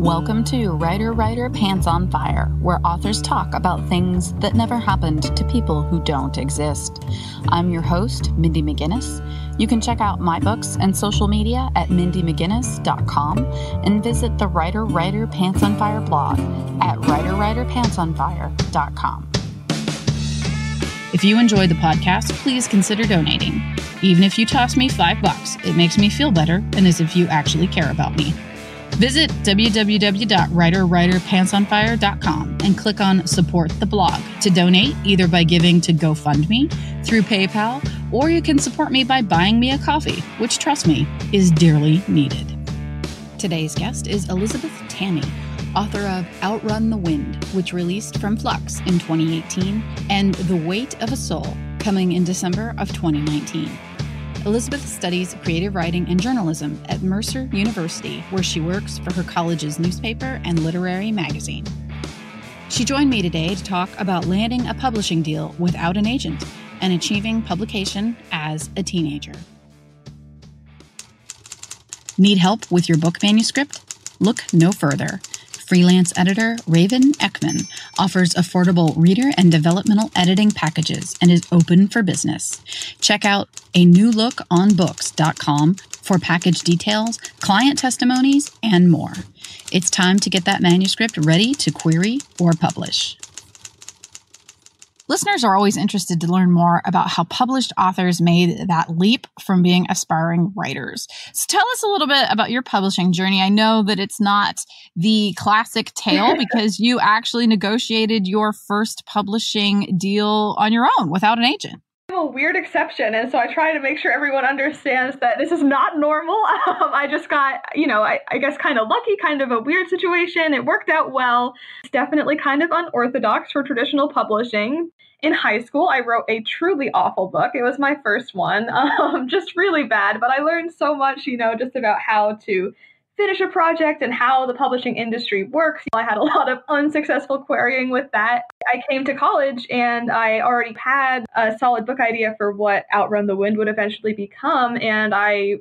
Welcome to Writer Pants on Fire, where authors talk about things that never happened to people who don't exist. I'm your host, Mindy McGinnis. You can check out my books and social media at mindymcginnis.com and visit the Writer Pants on Fire blog at writerpantsonfire.com. If you enjoyed the podcast, please consider donating. Even if you toss me $5, it makes me feel better and as if you actually care about me. Visit www.writerpantsonfire.com and click on Support the Blog to donate either by giving to GoFundMe, through PayPal, or you can support me by buying me a coffee, which, trust me, is dearly needed. Today's guest is Elizabeth Tammi, author of Outrun the Wind, which released from Flux in 2018, and The Weight of a Soul, coming in December of 2019. Elizabeth studies creative writing and journalism at Mercer University, where she works for her college's newspaper and literary magazine. She joined me today to talk about landing a publishing deal without an agent and achieving publication as a teenager. Need help with your book manuscript? Look no further. Freelance editor Raven Ekman offers affordable reader and developmental editing packages and is open for business. Check out anewlookonbooks.com for package details, client testimonies, and more. It's time to get that manuscript ready to query or publish. Listeners are always interested to learn more about how published authors made that leap from being aspiring writers. So tell us a little bit about your publishing journey. I know that it's not the classic tale because you actually negotiated your first publishing deal on your own without an agent. I'm a weird exception, and so I try to make sure everyone understands that this is not normal. I just got, I guess kind of lucky, kind of a weird situation. It worked out well. It's definitely kind of unorthodox for traditional publishing. In high school, I wrote a truly awful book. It was my first one, just really bad, but I learned so much, just about how to finish a project and how the publishing industry works. I had a lot of unsuccessful querying with that. I came to college and I already had a solid book idea for what Outrun the Wind would eventually become, and I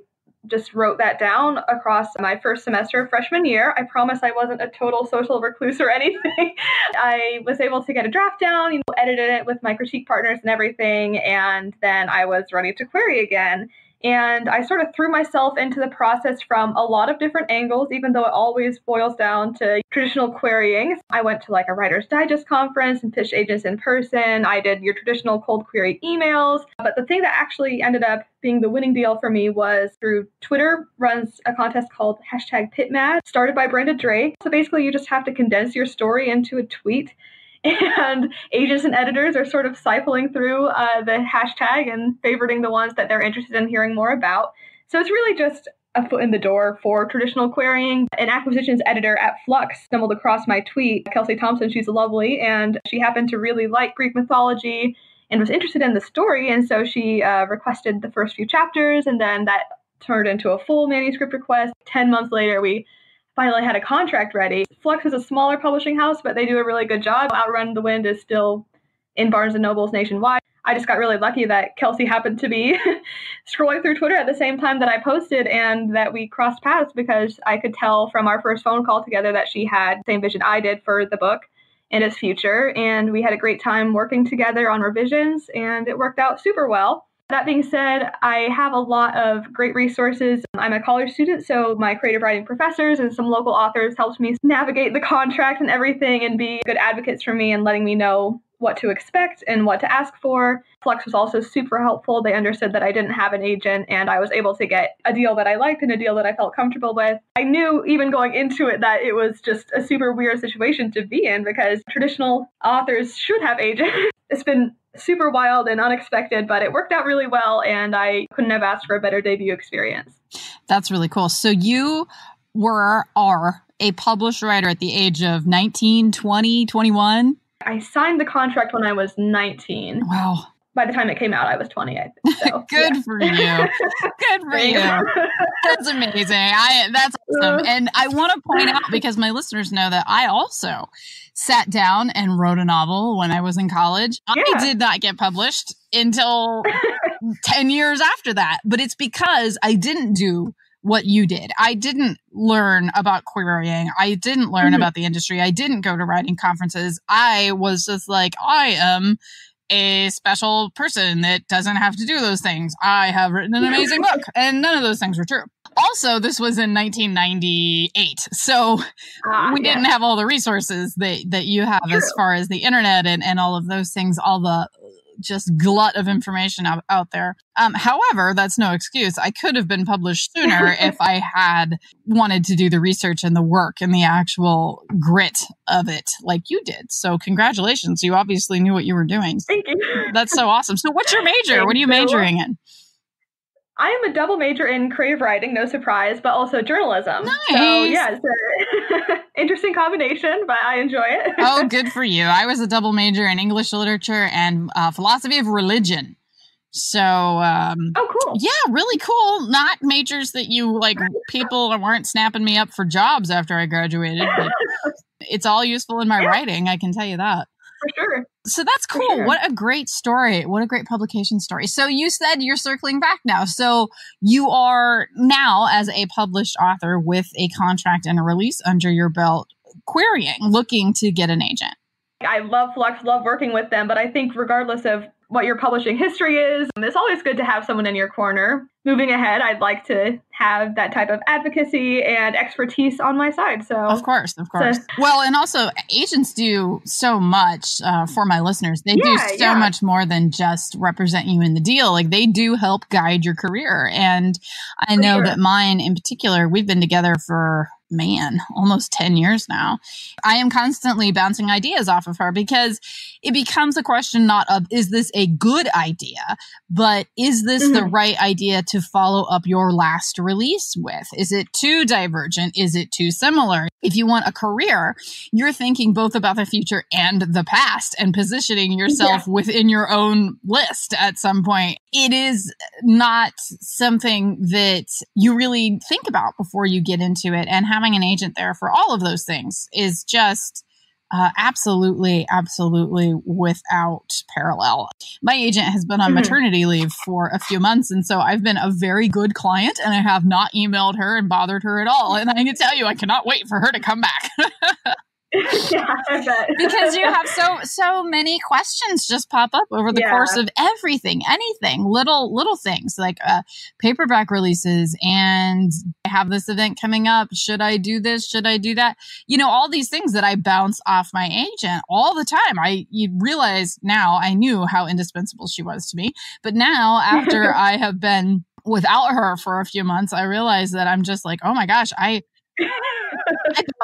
just wrote that down across my first semester of freshman year. I promise I wasn't a total social recluse or anything. I was able to get a draft down, edited it with my critique partners and everything, and then I was ready to query again. And I sort of threw myself into the process from a lot of different angles, even though it always boils down to traditional querying. I went to a Writer's Digest conference and pitched agents in person. I did your traditional cold query emails. But the thing that actually ended up being the winning deal for me was through Twitter runs a contest called #PitMad, started by Brenda Drake. So basically you just have to condense your story into a tweet. And agents and editors are sort of siphoning through the hashtag and favoriting the ones that they're interested in hearing more about. So it's really just a foot in the door for traditional querying. An acquisitions editor at Flux stumbled across my tweet. Kelsey Thompson, she's lovely, and she happened to really like Greek mythology and was interested in the story. And so she requested the first few chapters, and then that turned into a full manuscript request. 10 months later, we finally had a contract ready. Flux is a smaller publishing house, but they do a really good job. Outrun the Wind is still in Barnes & Nobles nationwide. I just got really lucky that Kelsey happened to be scrolling through Twitter at the same time that I posted and that we crossed paths because I could tell from our first phone call together that she had the same vision I did for the book and its future. And we had a great time working together on revisions, and it worked out super well. That being said, I have a lot of great resources. I'm a college student, so my creative writing professors and some local authors helped me navigate the contract and everything and be good advocates for me and letting me know what to expect and what to ask for. Flux was also super helpful. They understood that I didn't have an agent, and I was able to get a deal that I liked and a deal that I felt comfortable with. I knew even going into it that it was just a super weird situation to be in because traditional authors should have agents. It's been super wild and unexpected, but it worked out really well, and I couldn't have asked for a better debut experience. That's really cool. So you are a published writer at the age of 19, 20, 21? I signed the contract when I was 19. Wow. By the time it came out, I was 20, I think. So, Good for you. Good for you. That's amazing. That's awesome. And I want to point out, because my listeners know that I also sat down and wrote a novel when I was in college. Yeah. I did not get published until 10 years after that. But it's because I didn't do what you did. I didn't learn about querying. I didn't learn about the industry. I didn't go to writing conferences. I was just like, I am a special person that doesn't have to do those things. I have written an amazing book, and none of those things were true. Also, this was in 1998, so we didn't have all the resources that you have as far as the internet and all of those things, all the just glut of information out there. However, that's no excuse. I could have been published sooner if I had wanted to do the research and the work and the actual grit of it like you did. So congratulations. You obviously knew what you were doing. Thank you. That's so awesome. So what's your major? What are you majoring in? I am a double major in creative writing, no surprise, but also journalism. Nice. So yeah, it's an interesting combination, but I enjoy it. Oh, good for you. I was a double major in English literature and philosophy of religion. So, oh, cool. Yeah, really cool. Not majors that you people weren't snapping me up for jobs after I graduated. But it's all useful in my writing, I can tell you that. For sure. So that's cool. Sure. What a great story. What a great publication story. So you said you're circling back now. So you are now, as a published author with a contract and a release under your belt, querying, looking to get an agent. I love Flux, love working with them, but I think regardless of what your publishing history is, it's always good to have someone in your corner. Moving ahead, I'd like to have that type of advocacy and expertise on my side. So, of course. Well, and also agents do so much for my listeners. They do so much more than just represent you in the deal. Like, they do help guide your career. And I know that mine in particular, we've been together for almost 10 years now. I am constantly bouncing ideas off of her because it becomes a question not of, is this a good idea, but is this the right idea to follow up your last release with? Is it too divergent? Is it too similar? If you want a career, you're thinking both about the future and the past and positioning yourself within your own list at some point. It is not something that you really think about before you get into it. And having an agent there for all of those things is just absolutely without parallel. My agent has been on maternity leave for a few months, and so I've been a very good client, and I have not emailed her and bothered her at all. And I can tell you, I cannot wait for her to come back. Yeah, I bet. Because you have so many questions just pop up over the course of everything, anything, little things like paperback releases, and I have this event coming up. Should I do this? Should I do that? You know, all these things that I bounce off my agent all the time. You realize now, I knew how indispensable she was to me, but now after I have been without her for a few months, I realize that I'm just like, oh my gosh, I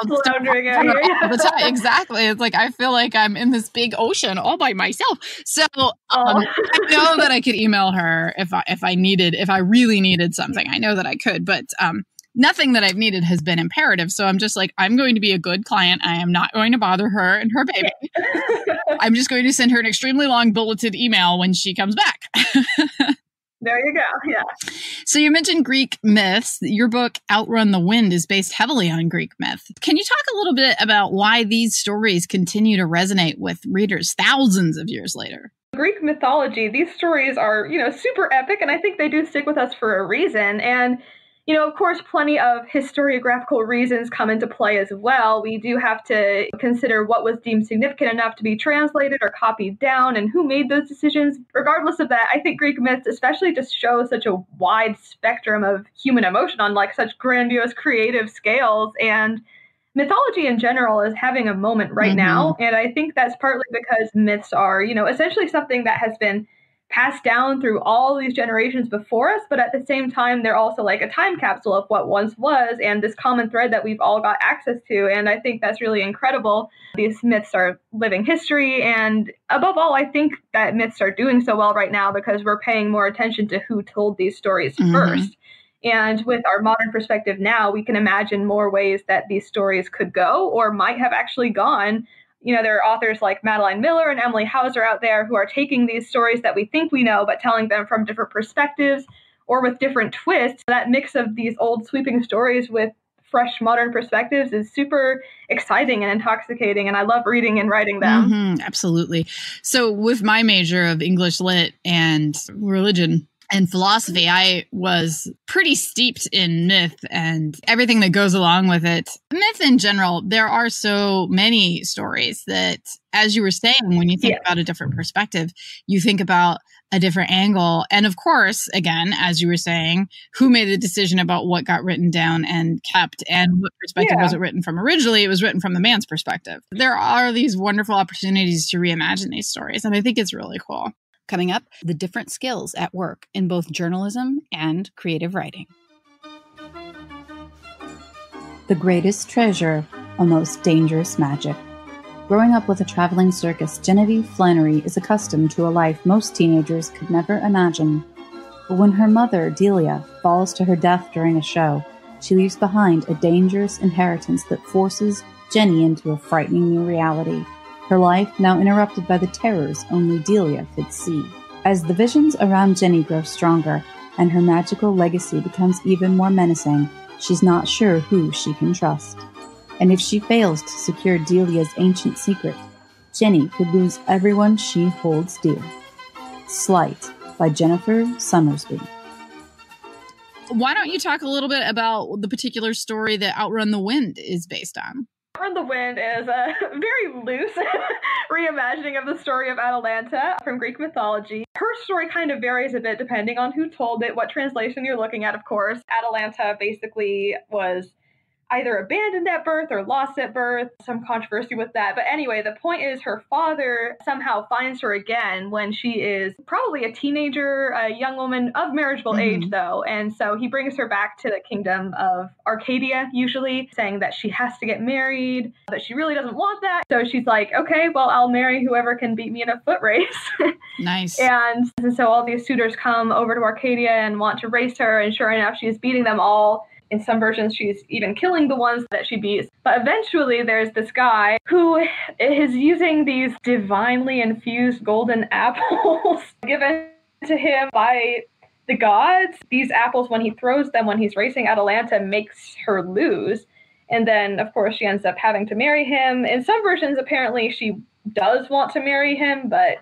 floundering out here. All the time. Exactly. It's like I feel like I'm in this big ocean all by myself. So I know that I could email her if I really needed something. I know that I could, but nothing that I've needed has been imperative. So I'm just like, I'm going to be a good client. I am not going to bother her and her baby. I'm just going to send her an extremely long bulleted email when she comes back. There you go. Yeah. So you mentioned Greek myths. Your book, Outrun the Wind, is based heavily on Greek myth. Can you talk a little bit about why these stories continue to resonate with readers thousands of years later? Greek mythology, these stories are, super epic, and I think they do stick with us for a reason. And, of course, plenty of historiographical reasons come into play as well. We do have to consider what was deemed significant enough to be translated or copied down and who made those decisions. Regardless of that, I think Greek myths especially just show such a wide spectrum of human emotion on such grandiose creative scales. And mythology in general is having a moment right now. And I think that's partly because myths are, essentially something that has been passed down through all these generations before us, but at the same time, they're also like a time capsule of what once was and this common thread that we've all got access to. And I think that's really incredible. These myths are living history. And above all, I think that myths are doing so well right now because we're paying more attention to who told these stories first. And with our modern perspective now, we can imagine more ways that these stories could go or might have actually gone. There are authors like Madeline Miller and Emily Hauser out there who are taking these stories that we think we know, but telling them from different perspectives or with different twists. That mix of these old sweeping stories with fresh modern perspectives is super exciting and intoxicating. And I love reading and writing them. Absolutely. So with my major of English Lit and religion, and philosophy, I was pretty steeped in myth and everything that goes along with it. Myth in general, there are so many stories that, as you were saying, when you think about a different perspective, you think about a different angle. And of course, again, as you were saying, who made the decision about what got written down and kept, and what perspective was it written from originally? It was written from the man's perspective. There are these wonderful opportunities to reimagine these stories, and I think it's really cool. Coming up, the different skills at work in both journalism and creative writing. The greatest treasure, a most dangerous magic. Growing up with a traveling circus, Genevieve Flannery is accustomed to a life most teenagers could never imagine. But when her mother, Delia, falls to her death during a show, she leaves behind a dangerous inheritance that forces Jenny into a frightening new reality. Her life now interrupted by the terrors only Delia could see. As the visions around Jenny grow stronger and her magical legacy becomes even more menacing, she's not sure who she can trust. And if she fails to secure Delia's ancient secret, Jenny could lose everyone she holds dear. Sleight by Jennifer Sommersby. Why don't you talk a little bit about the particular story that Outrun the Wind is based on? Outrun the Wind is a very loose reimagining of the story of Atalanta from Greek mythology. Her story kind of varies a bit depending on who told it, what translation you're looking at, of course. Atalanta basically was either abandoned at birth or lost at birth, some controversy with that. But anyway, the point is her father somehow finds her again when she is probably a teenager, a young woman of marriageable age, though. And so he brings her back to the kingdom of Arcadia, usually, saying that she has to get married, that she really doesn't want that. So she's like, okay, well, I'll marry whoever can beat me in a foot race. Nice. And so all these suitors come over to Arcadia and want to race her. And sure enough, she's beating them all. In some versions, she's even killing the ones that she beats. But eventually, there's this guy who is using these divinely infused golden apples given to him by the gods. These apples, when he throws them when he's racing Atalanta, makes her lose. And then, of course, she ends up having to marry him. In some versions, apparently, she does want to marry him, but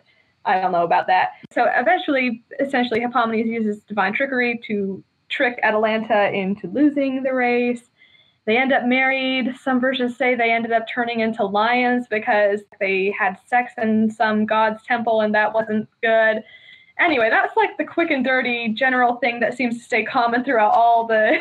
I don't know about that. So eventually, essentially, Hippomenes uses divine trickery to trick Atalanta into losing the race. They end up married. Some versions say they ended up turning into lions because they had sex in some god's temple and that wasn't good. Anyway, that's like the quick and dirty general thing that seems to stay common throughout all the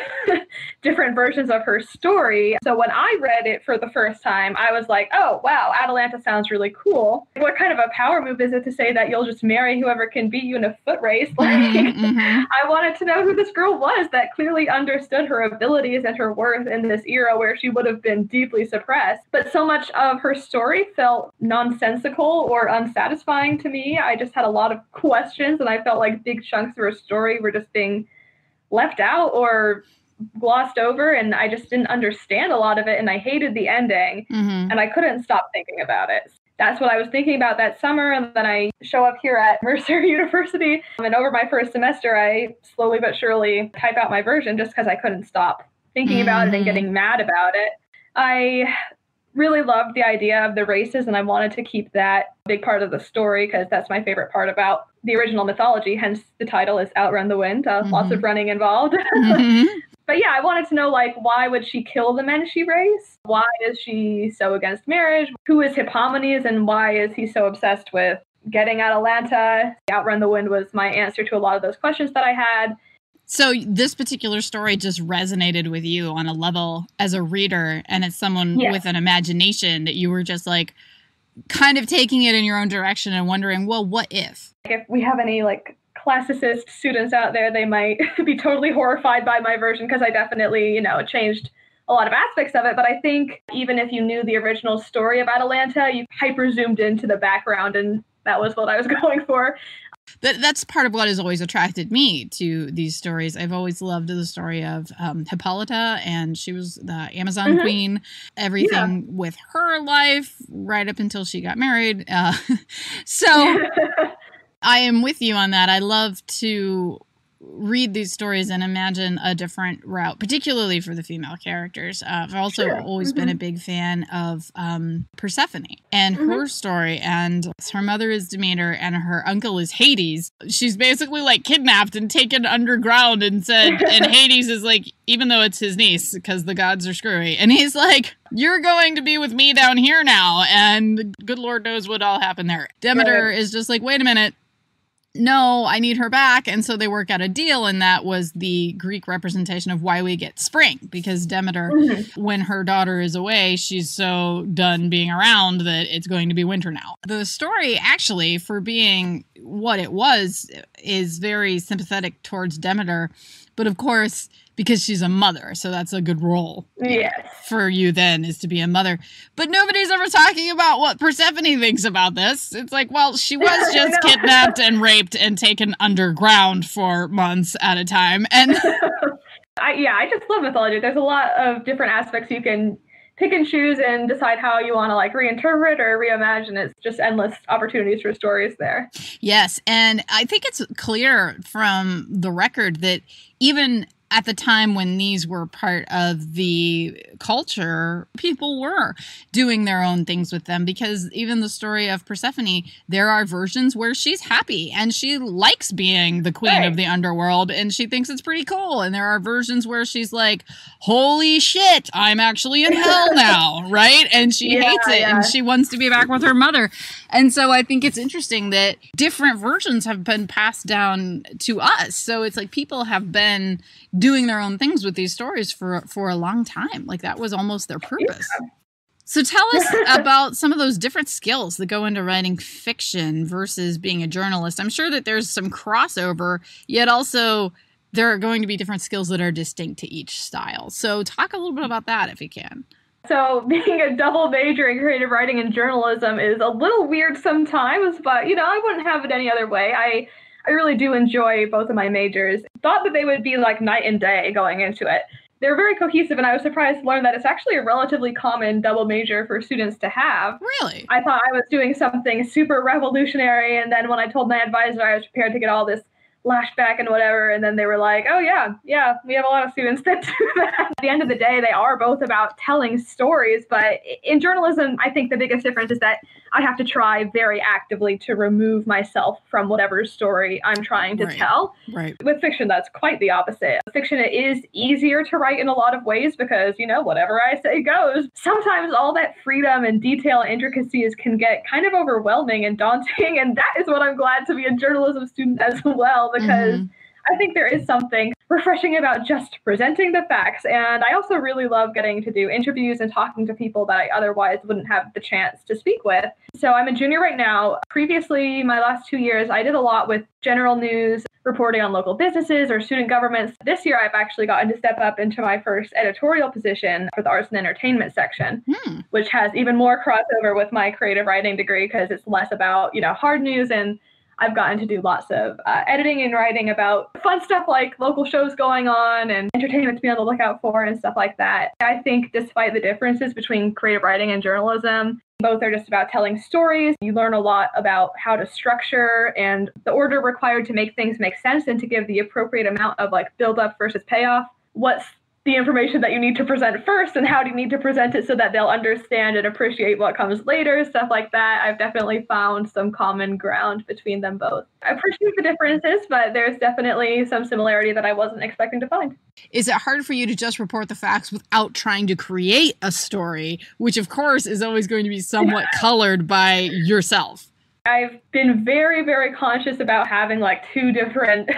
different versions of her story. So when I read it for the first time, I was like, oh, wow, Atalanta sounds really cool. What kind of a power move is it to say that you'll just marry whoever can beat you in a foot race? I wanted to know who this girl was that clearly understood her abilities and her worth in this era where she would have been deeply suppressed. But so much of her story felt nonsensical or unsatisfying to me. I just had a lot of questions. And I felt like big chunks of her story were just being left out or glossed over, and I just didn't understand a lot of it, and I hated the ending, and I couldn't stop thinking about it. That's what I was thinking about that summer, and then I show up here at Mercer University, and over my first semester, I slowly but surely type out my version just because I couldn't stop thinking about it and getting mad about it. I really loved the idea of the races, and I wanted to keep that big part of the story because that's my favorite part about the original mythology, hence the title is Outrun the Wind. Lots of running involved. But yeah, I wanted to know, like, why would she kill the men she raced? Why is she so against marriage? Who is Hippomenes, and why is he so obsessed with getting Atalanta? Outrun the Wind was my answer to a lot of those questions that I had. So this particular story just resonated with you on a level as a reader, and as someone with an imagination that you were just like kind of taking it in your own direction and wondering, well, what if? If we have any like classicist students out there, they might be totally horrified by my version because I definitely, changed a lot of aspects of it. But I think even if you knew the original story of Atalanta, you hyper zoomed into the background, and that was what I was going for. That's part of what has always attracted me to these stories. I've always loved the story of Hippolyta, and she was the Amazon queen, everything with her life right up until she got married. So I am with you on that. I love to read these stories and imagine a different route, particularly for the female characters. I've also always been a big fan of Persephone and her story. And her mother is Demeter and her uncle is Hades. She's basically like kidnapped and taken underground and said, and Hades is like, even though it's his niece, because the gods are screwy. And he's like, you're going to be with me down here now. And good Lord knows what all happened there. Demeter is just like, wait a minute. No, I need her back. And so they work out a deal. And that was the Greek representation of why we get spring. Because Demeter, when her daughter is away, she's so done being around that it's going to be winter now. The story, actually, for being what it was, is very sympathetic towards Demeter. But of course, because she's a mother, so that's a good role for you then, is to be a mother. But nobody's ever talking about what Persephone thinks about this. It's like, well, she was just kidnapped and raped and taken underground for months at a time. And I just love mythology. There's a lot of different aspects you can pick and choose and decide how you want to like reinterpret or reimagine. It's just endless opportunities for stories there. Yes. And I think it's clear from the record that even at the time when these were part of the culture, people were doing their own things with them, because even the story of Persephone, there are versions where she's happy and she likes being the queen of the underworld and she thinks it's pretty cool. And there are versions where she's like, holy shit, I'm actually in hell now, right? And she hates it and she wants to be back with her mother. And so I think it's interesting that different versions have been passed down to us. So it's like people have been doing their own things with these stories for a long time. Like that was almost their purpose. Yeah. So tell us about some of those different skills that go into writing fiction versus being a journalist. I'm sure that there's some crossover, yet also there are going to be different skills that are distinct to each style. So talk a little bit about that if you can. So being a double major in creative writing and journalism is a little weird sometimes, but, you know, I wouldn't have it any other way. I really do enjoy both of my majors. Thought that they would be like night and day going into it. They're very cohesive, and I was surprised to learn that it's actually a relatively common double major for students to have. Really? I thought I was doing something super revolutionary, and then when I told my advisor I was prepared to get all this lashback and whatever, and then they were like, oh yeah, we have a lot of students that do that. At the end of the day, they are both about telling stories, but in journalism, I think the biggest difference is that I have to try very actively to remove myself from whatever story I'm trying to tell. Right. With fiction, that's quite the opposite. Fiction is easier to write in a lot of ways because, you know, whatever I say goes. Sometimes all that freedom and detail and intricacies can get kind of overwhelming and daunting, and that is what I'm glad to be a journalism student as well, because I think there is something refreshing about just presenting the facts. And I also really love getting to do interviews and talking to people that I otherwise wouldn't have the chance to speak with. So I'm a junior right now. Previously, my last 2 years, I did a lot with general news, reporting on local businesses or student governments. This year, I've actually gotten to step up into my first editorial position for the arts and entertainment section, which has even more crossover with my creative writing degree because it's less about, you know, hard news, and I've gotten to do lots of editing and writing about fun stuff like local shows going on and entertainment to be on the lookout for and stuff like that. I think despite the differences between creative writing and journalism, both are just about telling stories. You learn a lot about how to structure and the order required to make things make sense and to give the appropriate amount of like build up versus payoff. What's the information that you need to present first and how do you need to present it so that they'll understand and appreciate what comes later, stuff like that. I've definitely found some common ground between them both. I appreciate the differences, but there's definitely some similarity that I wasn't expecting to find. Is it hard for you to just report the facts without trying to create a story, which of course is always going to be somewhat colored by yourself? I've been very, very conscious about having like two different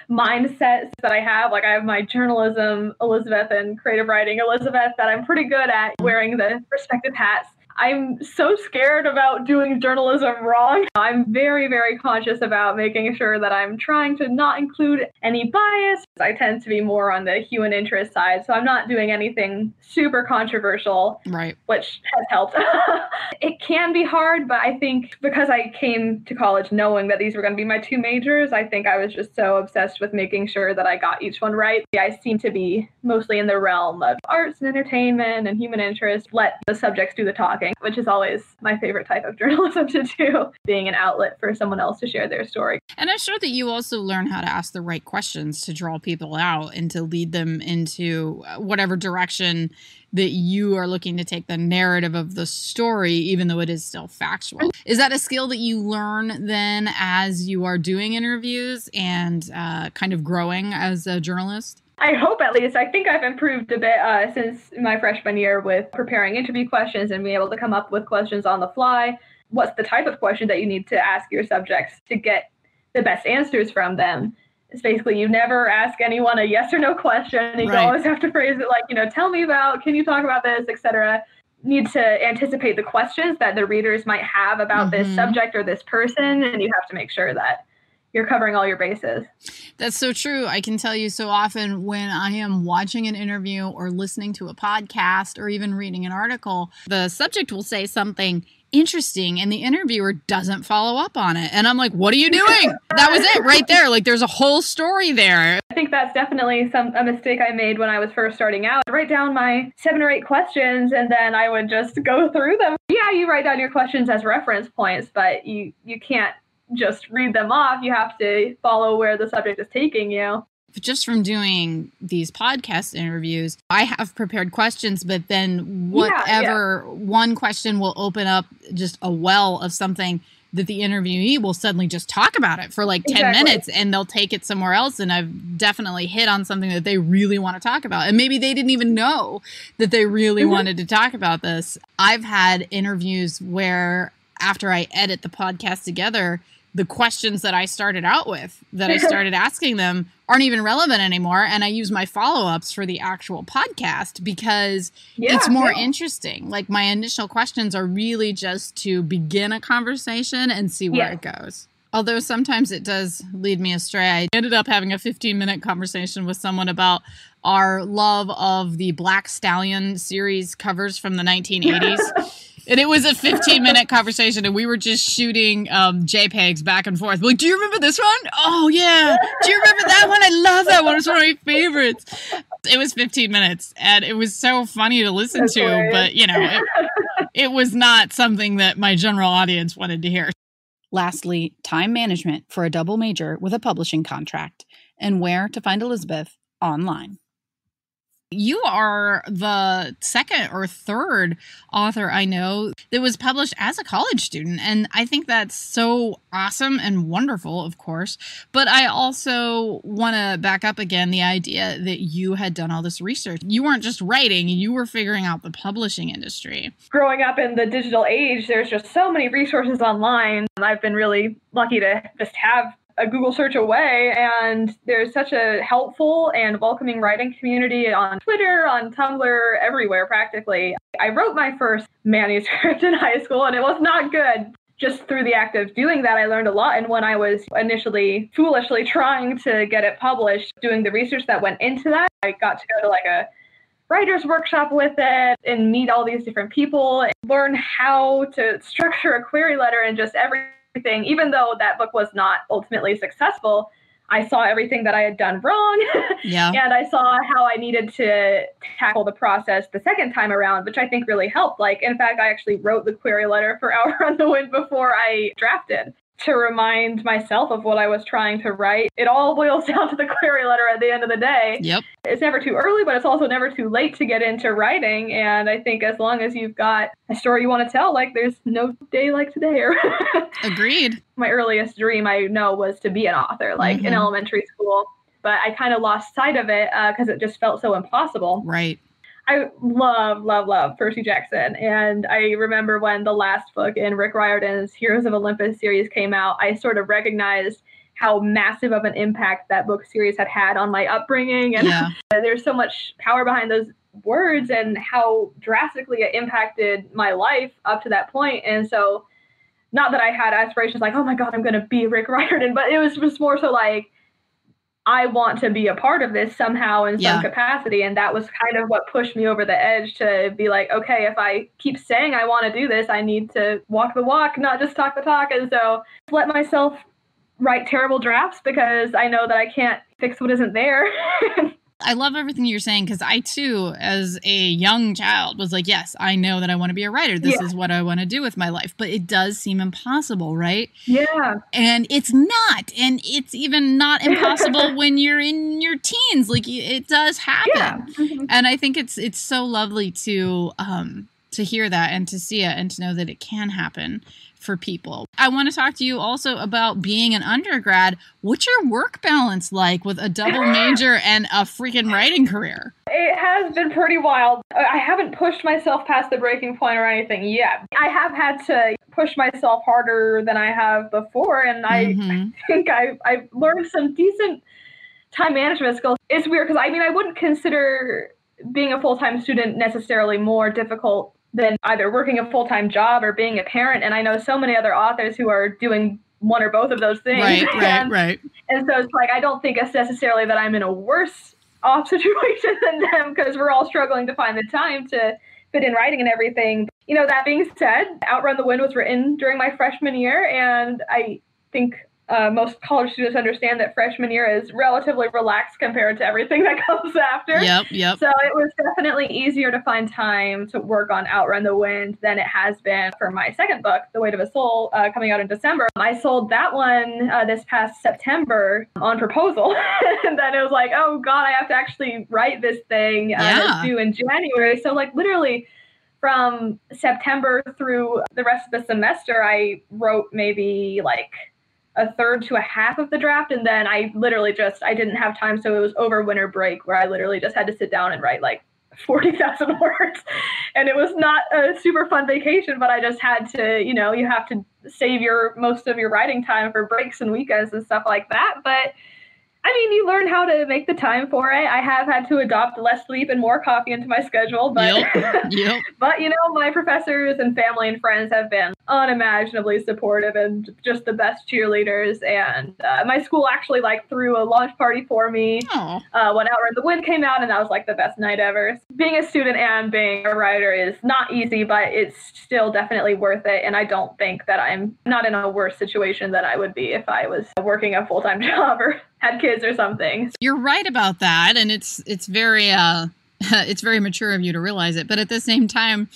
mindsets that I have. Like I have my journalism Elizabeth and creative writing Elizabeth that I'm pretty good at wearing the respective hats. I'm so scared about doing journalism wrong. I'm very, very conscious about making sure that I'm trying to not include any bias. I tend to be more on the human interest side, so I'm not doing anything super controversial, which has helped. It can be hard, but I think because I came to college knowing that these were going to be my two majors, I think I was just so obsessed with making sure that I got each one right. I seem to be mostly in the realm of arts and entertainment and human interest. Let the subjects do the talking. talking, which is always my favorite type of journalism to do, being an outlet for someone else to share their story. And I'm sure that you also learn how to ask the right questions to draw people out and to lead them into whatever direction that you are looking to take the narrative of the story, even though it is still factual. Is that a skill that you learn then as you are doing interviews and kind of growing as a journalist? I hope at least. I think I've improved a bit since my freshman year with preparing interview questions and being able to come up with questions on the fly. What's the type of question that you need to ask your subjects to get the best answers from them? It's basically you never ask anyone a yes or no question. You always have to phrase it like, tell me about, can you talk about this, etc. Need to anticipate the questions that the readers might have about this subject or this person, and you have to make sure that you're covering all your bases. That's so true. I can tell you so often when I am watching an interview or listening to a podcast or even reading an article, the subject will say something interesting and the interviewer doesn't follow up on it. And I'm like, what are you doing? That was it right there. Like there's a whole story there. I think that's definitely a mistake I made when I was first starting out. I write down my 7 or 8 questions and then I would just go through them. Yeah, you write down your questions as reference points, but you can't just read them off. You have to follow where the subject is taking you. Just from doing these podcast interviews, I have prepared questions, but then whatever one question will open up just a well of something that the interviewee will suddenly just talk about it for like 10 minutes and they'll take it somewhere else. And I've definitely hit on something that they really want to talk about. And maybe they didn't even know that they really wanted to talk about this. I've had interviews where after I edit the podcast together, the questions that I started out with, that I started asking them, aren't even relevant anymore. And I use my follow-ups for the actual podcast because it's more interesting. Like my initial questions are really just to begin a conversation and see where it goes. Although sometimes it does lead me astray. I ended up having a 15-minute conversation with someone about our love of the Black Stallion series covers from the 1980s. And it was a 15-minute conversation, and we were just shooting JPEGs back and forth. Like, do you remember this one? Oh, yeah. Do you remember that one? I love that one. It's one of my favorites. It was 15 minutes, and it was so funny to listen to, but, it was not something that my general audience wanted to hear. Lastly, time management for a double major with a publishing contract, and where to find Elizabeth online. You are the second or third author I know that was published as a college student. And I think that's so awesome and wonderful, of course. But I also want to back up again the idea that you had done all this research. You weren't just writing, you were figuring out the publishing industry. Growing up in the digital age, there's just so many resources online. I've been really lucky to just have a Google search away, and there's such a helpful and welcoming writing community on Twitter, on Tumblr, everywhere practically. I wrote my first manuscript in high school and it was not good. Just through the act of doing that, I learned a lot. And when I was initially foolishly trying to get it published, doing the research that went into that, I got to go to like a writer's workshop with it and meet all these different people and learn how to structure a query letter and just everything. Even though that book was not ultimately successful, I saw everything that I had done wrong. And I saw how I needed to tackle the process the second time around, which I think really helped. Like, in fact, I actually wrote the query letter for Outrun the Wind before I drafted to remind myself of what I was trying to write. It all boils down to the query letter at the end of the day. It's never too early, but it's also never too late to get into writing. And I think as long as you've got a story you want to tell, like there's no day like today. Agreed. My earliest dream, I know, was to be an author, like in elementary school. But I kind of lost sight of it because it just felt so impossible. Right. I love Percy Jackson. And I remember when the last book in Rick Riordan's Heroes of Olympus series came out, I sort of recognized how massive of an impact that book series had on my upbringing. And there's so much power behind those words and how drastically it impacted my life up to that point. And so not that I had aspirations like, oh my God, I'm going to be Rick Riordan, but it was just more so like, I want to be a part of this somehow in some capacity. And that was kind of what pushed me over the edge to be like, okay, if I keep saying I want to do this, I need to walk the walk, not just talk the talk. And so let myself write terrible drafts because I know that I can't fix what isn't there. I love everything you're saying because I, too, as a young child, was like, yes, I know that I want to be a writer. This is what I want to do with my life. But it does seem impossible, right? Yeah. And it's not. And it's even not impossible when you're in your teens. Like, it does happen. Yeah. Mm-hmm. And I think it's so lovely to hear that and to see it and to know that it can happen for people. I want to talk to you also about being an undergrad. What's your work balance like with a double major and a freaking writing career? It has been pretty wild. I haven't pushed myself past the breaking point or anything yet. I have had to push myself harder than I have before, and I think I've learned some decent time management skills. It's weird because I wouldn't consider being a full-time student necessarily more difficult than either working a full-time job or being a parent. And I know so many other authors who are doing one or both of those things. Right. And so it's like, I don't think it's necessarily that I'm in a worse off situation than them because we're all struggling to find the time to fit in writing and everything. You know, that being said, Outrun the Wind was written during my freshman year. And I think most college students understand that freshman year is relatively relaxed compared to everything that comes after. Yep. So it was definitely easier to find time to work on Outrun the Wind than it has been for my second book, The Weight of a Soul, coming out in December. I sold that one this past September on proposal. And then it was like, oh God, I have to actually write this thing that's due in January. So like literally from September through the rest of the semester, I wrote maybe like a third to a half of the draft. And then I didn't have time. So it was over winter break where I literally just had to sit down and write like 40,000 words. And it was not a super fun vacation, but I just had to, you have to save most of your writing time for breaks and weekends and stuff like that. But you learn how to make the time for it. I have had to adopt less sleep and more coffee into my schedule, but Yep. But my professors and family and friends have been unimaginably supportive and just the best cheerleaders. And my school actually threw a launch party for me when Outrun the Wind came out, and that was like the best night ever. Being a student and being a writer is not easy, but it's still definitely worth it. And I don't think that I'm not in a worse situation than I would be if I was working a full-time job or had kids or something. You're right about that, and it's very it's very mature of you to realize it. But at the same time,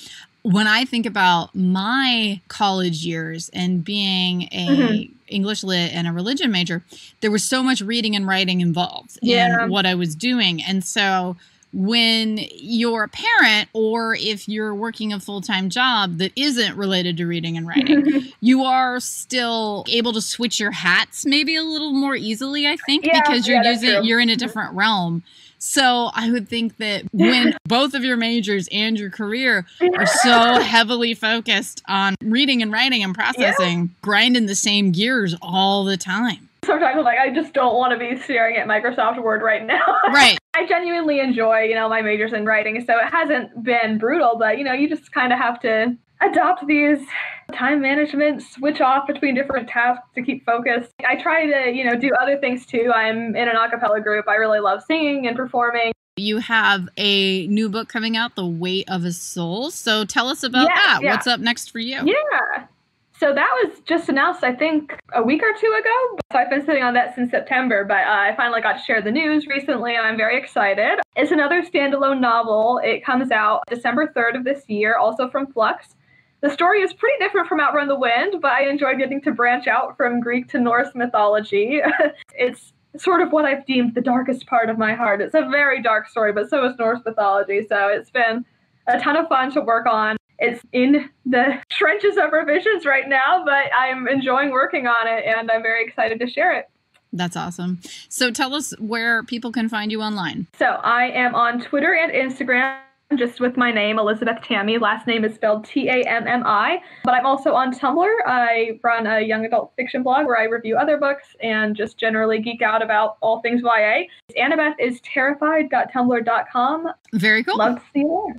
when I think about my college years and being a English lit and a religion major, there was so much reading and writing involved in what I was doing, and so when you're a parent or if you're working a full-time job that isn't related to reading and writing, you are still able to switch your hats maybe a little more easily, I think, because you're in a different realm. So I would think that when both of your majors and your career are so heavily focused on reading and writing and processing, grinding the same gears all the time. Sometimes I'm like, I just don't want to be staring at Microsoft Word right now. Right. I genuinely enjoy, my majors in writing, so it hasn't been brutal, but, you just kind of have to adopt these time management, switch off between different tasks to keep focused. I try to, do other things too. I'm in an a cappella group. I really love singing and performing. You have a new book coming out, The Weight of a Soul. So tell us about that. Yeah. What's up next for you? Yeah. So that was just announced, I think, a week or two ago. So I've been sitting on that since September, but I finally got to share the news recently, and I'm very excited. It's another standalone novel. It comes out December 3rd of this year, also from Flux. The story is pretty different from Outrun the Wind, but I enjoyed getting to branch out from Greek to Norse mythology. It's sort of what I've deemed the darkest part of my heart. It's a very dark story, but so is Norse mythology, so it's been a ton of fun to work on. It's in the trenches of revisions right now, but I'm enjoying working on it, and I'm very excited to share it. That's awesome. So tell us where people can find you online. So I am on Twitter and Instagram, just with my name, Elizabeth Tammi. Last name is spelled Tammi. But I'm also on Tumblr. I run a young adult fiction blog where I review other books and just generally geek out about all things YA. AnnabethIsTerrified.tumblr.com. Very cool. Love to see you there.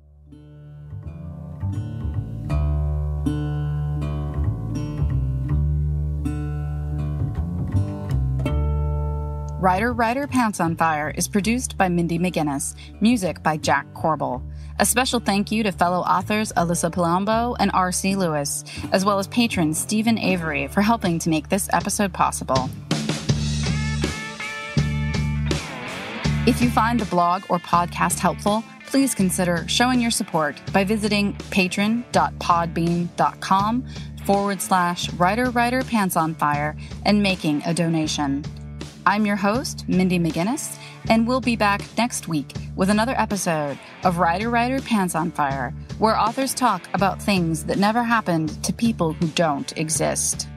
Writer, Pants on Fire is produced by Mindy McGinnis, music by Jack Corbel. A special thank you to fellow authors Alyssa Palumbo and R.C. Lewis, as well as patron Stephen Avery for helping to make this episode possible. If you find the blog or podcast helpful, please consider showing your support by visiting patron.podbean.com/writer pants on fire and making a donation. I'm your host, Mindy McGinnis, and we'll be back next week with another episode of Writer Pants on Fire, where authors talk about things that never happened to people who don't exist.